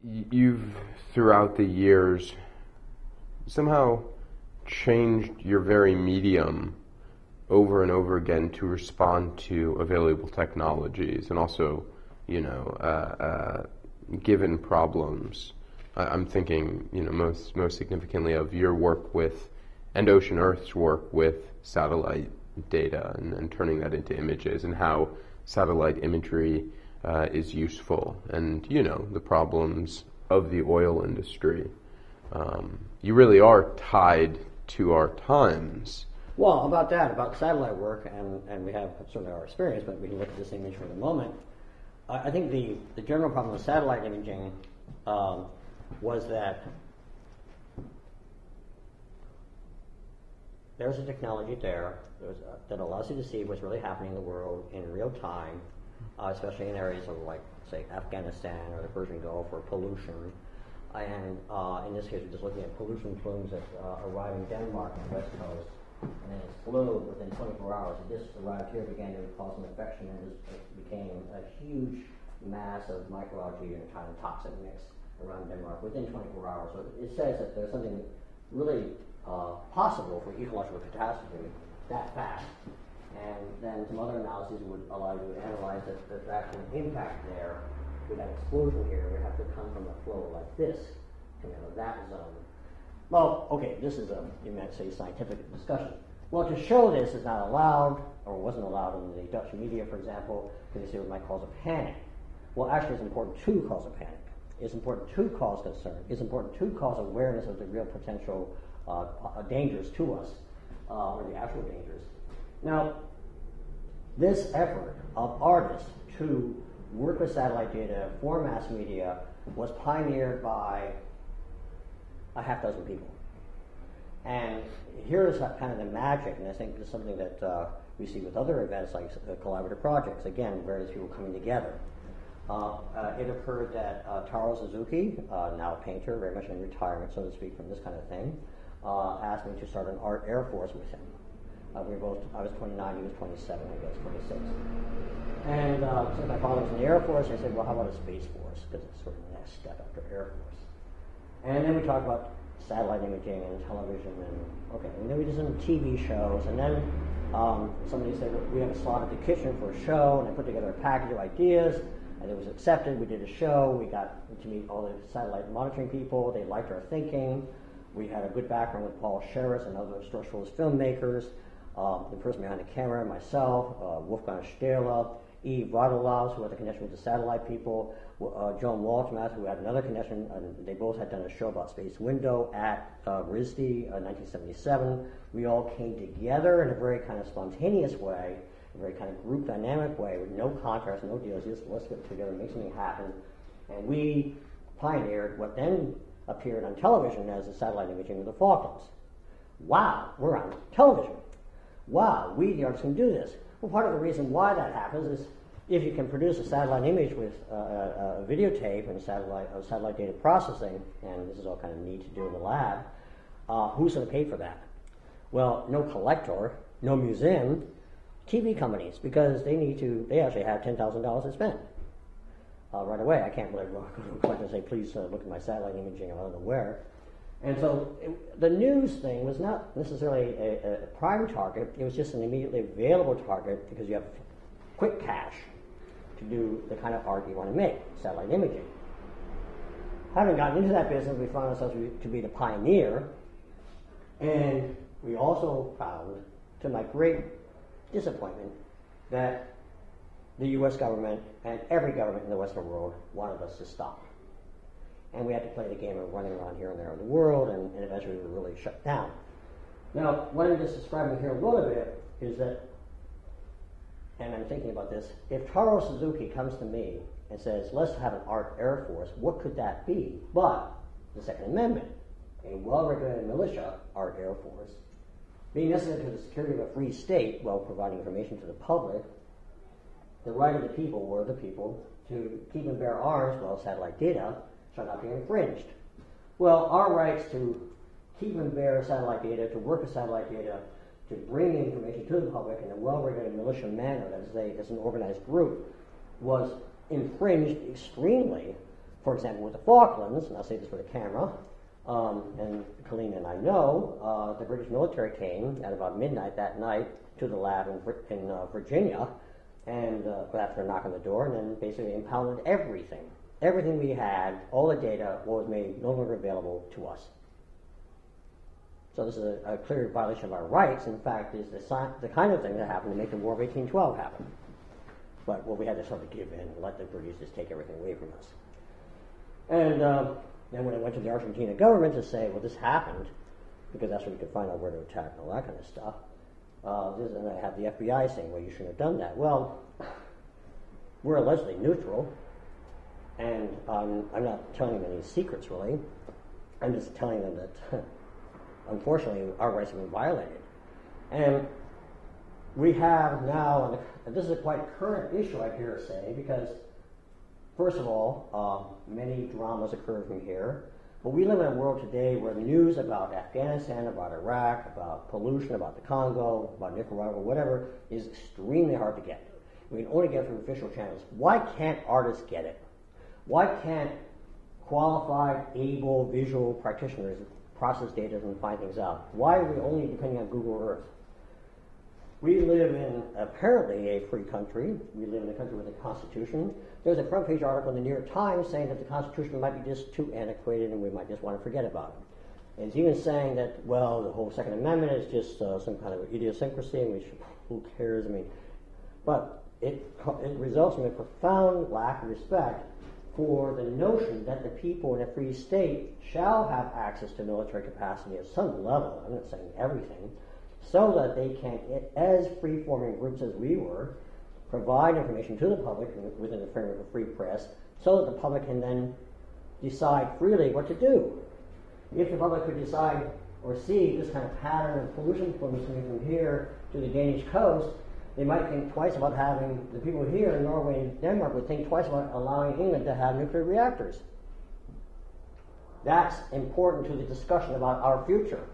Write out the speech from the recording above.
You've, throughout the years, somehow changed your very medium over and over again to respond to available technologies and also, given problems. I'm thinking, most significantly of your work with, and Ocean Earth's work with satellite data and turning that into images and how satellite imagery is useful, and the problems of the oil industry. You really are tied to our times. Well, about satellite work, and we have certainly our experience, but we can look at this image for the moment. I think the general problem with satellite imaging was that there's a technology there that allows you to see what's really happening in the world in real time, especially in areas of, like, say, Afghanistan or the Persian Gulf or pollution. And in this case, we're just looking at pollution plumes that arrive in Denmark on the west coast, and then explode within 24 hours. It just arrived here, began to cause an infection, and it became a huge mass of microalgae and kind of toxic mix around Denmark within 24 hours. So it says that there's something really possible for ecological catastrophe that fast. And then some other analyses would allow you to analyze that the actual impact there with that explosion here would have to come from a flow like this, coming out of that zone. Well, okay, this is you might say, scientific discussion. Well, to show this is not allowed, or wasn't allowed in the Dutch media, for example, because they say it might cause a panic. Well, actually, it's important to cause a panic. It's important to cause concern. It's important to cause awareness of the real potential dangers to us, or the actual dangers. Now, this effort of artists to work with satellite data for mass media was pioneered by a half dozen people. And here's kind of the magic, and I think this is something that we see with other events like collaborative projects, again, various people coming together. It occurred that Taro Suzuki, now a painter, very much in retirement, so to speak, from this kind of thing, asked me to start an art air force with him. I was 29, he was 27, I guess, 26. And since my father was in the Air Force, I said, well, how about a Space Force? Because it's sort of the next step after Air Force. And then we talked about satellite imaging and television, and then we did some TV shows, and then somebody said, we have a slot at the kitchen for a show, and I put together a package of ideas, and it was accepted. We did a show. We got to meet all the satellite monitoring people. They liked our thinking. We had a good background with Paul Sherris and other structuralist filmmakers. The person behind the camera, myself, Wolfgang Stehler, Eve Radulaus, who had a connection with the satellite people, Joan Waltemath, who had another connection, and they both had done a show about Space Window at RISD in 1977. We all came together in a very kind of spontaneous way, a very kind of group dynamic way, with no contracts, no deals, just let's get together and make something happen. And we pioneered what then appeared on television as the satellite imaging of the Falklands. Wow, we're on television. Wow, we the artists can do this. Well, part of the reason why that happens is if you can produce a satellite image with a videotape and satellite data processing, and this is all kind of neat to do in the lab, who's going to pay for that? Well, no collector, no museum, TV companies, because they actually have $10,000 to spend right away. I can't really go to a collector and say, please look at my satellite imaging, I don't know where. And so the news thing was not necessarily a prime target, it was just an immediately available target because you have quick cash to do the kind of art you want to make, satellite imaging. Having gotten into that business, we found ourselves to be the pioneer, and we also found, to my great disappointment, that the U.S. government and every government in the Western world wanted us to stop. And we had to play the game of running around here and there in the world, and eventually we were really shut down. Now, what I'm just describing here a little bit is that, and I'm thinking about this, if Taro Suzuki comes to me and says, let's have an art air force, what could that be? But the Second Amendment, a well-regulated militia art air force, being necessary to the security of a free state while providing information to the public, the right of the people were the people to keep and bear arms while satellite data shall not be infringed. Well, our rights to keep and bear satellite data, to work with satellite data, to bring information to the public in a well-regulated militia manner, as an organized group, was infringed extremely For example, with the Falklands, and I'll say this for the camera, and Coleen and I know, the British military came at about midnight that night to the lab in Virginia, and after a knock on the door, and then basically impounded everything. Everything we had, all the data, was made no longer available to us. So this is a clear violation of our rights. In fact, is the kind of thing that happened to make the War of 1812 happen. But we had to sort of give in and let the British just take everything away from us. And then when I went to the Argentina government to say, well, this happened, because that's where you could find out where to attack and all that kind of stuff, and I had the FBI saying, well, you shouldn't have done that. Well, we're allegedly neutral, and I'm not telling them any secrets, really. I'm just telling them that, unfortunately, our rights have been violated. And we have now, and this is a quite current issue, I dare say, because, first of all, many dramas occur from here, but we live in a world today where the news about Afghanistan, about Iraq, about pollution, about the Congo, about Nicaragua, whatever, is extremely hard to get. We can only get it from official channels. Why can't artists get it? Why can't qualified, able, visual practitioners process data and find things out? Why are we only depending on Google Earth? We live in, apparently, a free country. We live in a country with a constitution. There's a front page article in the New York Times saying that the Constitution might be just too antiquated and we might just want to forget about it. It's even saying that, well, the whole Second Amendment is just some kind of idiosyncrasy and who cares? I mean, but it results in a profound lack of respect for the notion that the people in a free state shall have access to military capacity at some level. I'm not saying everything, so that they can, as free-forming groups as we were, provide information to the public within the framework of free press, so that the public can then decide freely what to do. If the public could decide or see this kind of pattern of pollution flows coming from here to the Danish coast, they might think twice about having, the people here in Norway and Denmark would think twice about allowing England to have nuclear reactors. That's important to the discussion about our future.